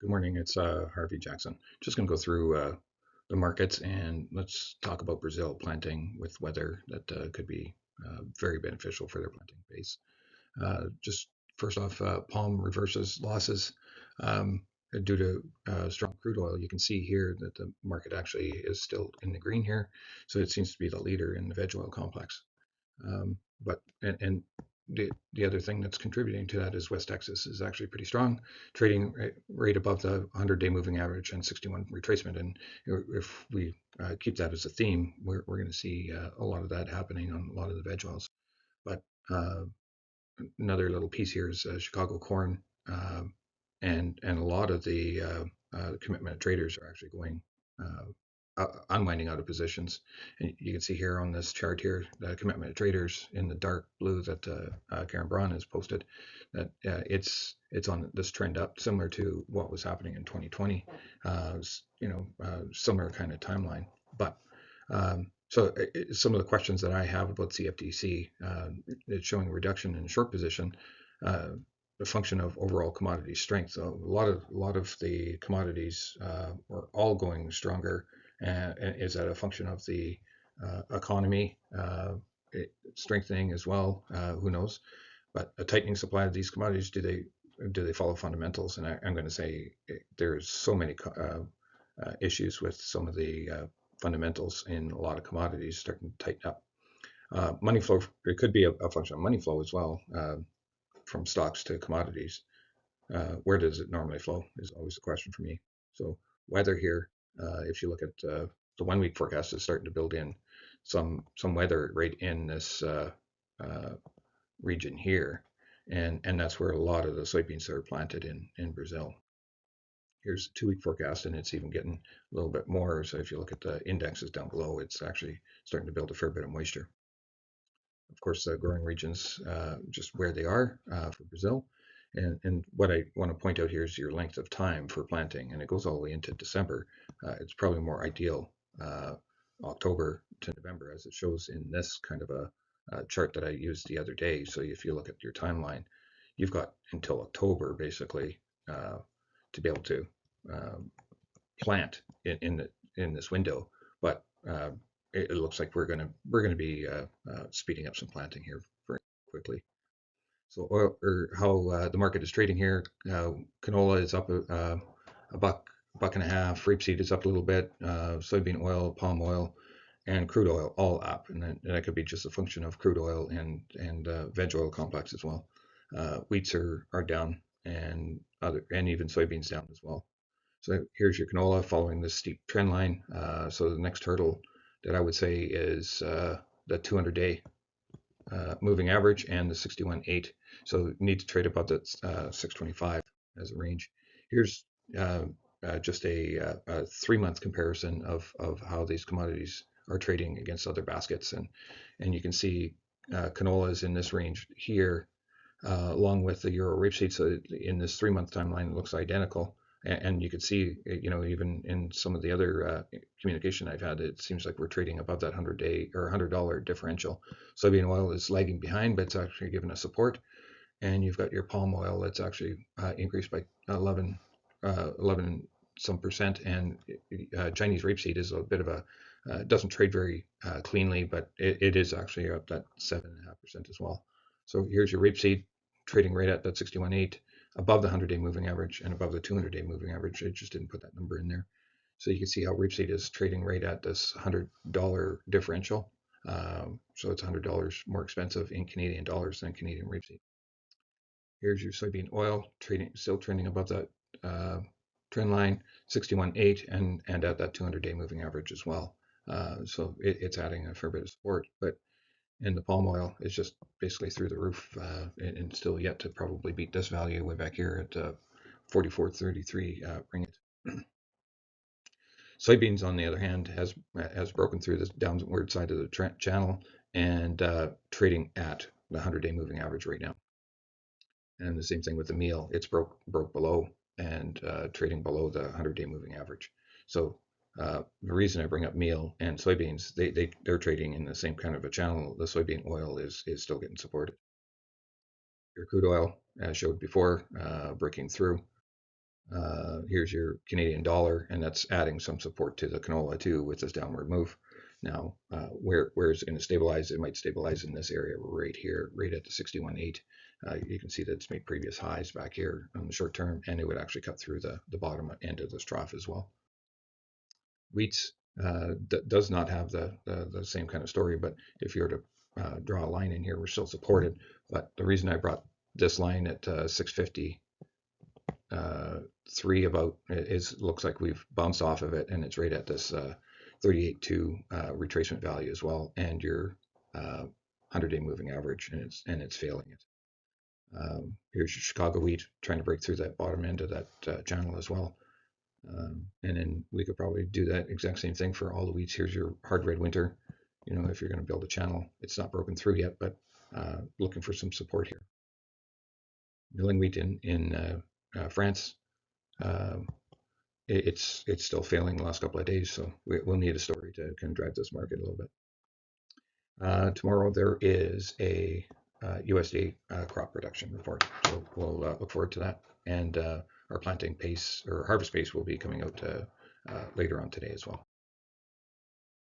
Good morning. It's Harvey Jackson. Just going to go through the markets and let's talk about Brazil planting with weather that could be very beneficial for their planting base. Just first off, palm reverses losses due to strong crude oil. You can see here that the market actually is still in the green here, so it seems to be the leader in the veg oil complex. But the other thing that's contributing to that is West Texas is actually pretty strong, trading right above the 100-day moving average and 61 retracement. And if we keep that as a theme, we're going to see a lot of that happening on a lot of the veg oils. But another little piece here is Chicago corn, and a lot of the commitment traders are actually going unwinding out of positions. And you can see here on this chart here, the commitment traders in the dark blue that Karen Braun has posted, that it's on this trend up, similar to what was happening in 2020. Similar kind of timeline. But some of the questions that I have about CFTC, it's showing a reduction in short position. A function of overall commodity strength. So a lot of the commodities were all going stronger. Is that a function of the economy strengthening as well? Who knows? But a tightening supply of these commodities, do they follow fundamentals? And I'm going to say there's so many issues with some of the fundamentals in a lot of commodities starting to tighten up. Money flow, it could be a function of money flow as well, from stocks to commodities. Where does it normally flow is always the question for me. So weather here, if you look at the 1 week forecast, is starting to build in some weather right in this region here, and that's where a lot of the soybeans are planted in Brazil. Here's the 2 week forecast, and it's even getting a little bit more. So if you look at the indexes down below, it's actually starting to build a fair bit of moisture. Of course, the growing regions, just where they are for Brazil. And what I want to point out here is your length of time for planting, and it goes all the way into December. It's probably more ideal October to November, as it shows in this kind of a chart that I used the other day. So if you look at your timeline, you've got until October basically to be able to plant in this window. But it looks like we're gonna be speeding up some planting here very quickly. So oil, or how the market is trading here, canola is up a buck and a half. Rapeseed is up a little bit. Soybean oil, palm oil, and crude oil all up, and that could be just a function of crude oil and veg oil complex as well. Wheats are down, and even soybeans down as well. So here's your canola following this steep trend line. So the next hurdle that I would say is the 200-day moving average and the 61.8. So you need to trade above that 625 as a range. Here's just a 3 month comparison of how these commodities are trading against other baskets, and you can see canola is in this range here, along with the Euro rapeseed. So in this 3 month timeline, it looks identical. And you can see, even in some of the other communication I've had, it seems like we're trading above that 100-day or $100 differential. Soybean oil is lagging behind, but it's actually given us support. And you've got your palm oil that's actually increased by 11 some percent. And Chinese rapeseed is a bit of a doesn't trade very cleanly, but it is actually up that 7.5% as well. So here's your rapeseed trading right at that 61.8, above the 100-day moving average and above the 200-day moving average. I just didn't put that number in there. So you can see how rapeseed is trading right at this $100 differential. So it's $100 more expensive in Canadian dollars than Canadian rapeseed. Here's your soybean oil still trending above that trend line, 61.8, and at that 200-day moving average as well. So it's adding a fair bit of support. And the palm oil is just basically through the roof, and still yet to probably beat this value way back here at 44.33 ringgit. Soybeans, on the other hand, has broken through this downward side of the channel and trading at the 100-day moving average right now. And the same thing with the meal; it's broke below and trading below the 100-day moving average. So the reason I bring up meal and soybeans, they're trading in the same kind of a channel. The soybean oil is still getting supported. Your crude oil, as showed before, breaking through. Here's your Canadian dollar, and that's adding some support to the canola too with this downward move. Now, where is it going to stabilize? It might stabilize in this area right here, right at the 61.8. You can see that it's made previous highs back here on the short term, and it would actually cut through the bottom end of this trough as well. Wheat does not have the same kind of story, but if you were to draw a line in here, we're still supported. But the reason I brought this line at 650 three about is looks like we've bounced off of it, and it's right at this 38.2 retracement value as well, and your 100-day moving average, and it's failing it. Here's your Chicago wheat trying to break through that bottom end of that channel as well. And then we could probably do that exact same thing for all the wheats. Here's your hard red winter. You know, if you're going to build a channel, it's not broken through yet, but looking for some support here. Milling wheat in France, um, it's still failing the last couple of days, so we'll need a story to kind of drive this market a little bit. Tomorrow there is a USDA crop production report, so we'll look forward to that. And our planting pace or harvest pace will be coming out later on today as well.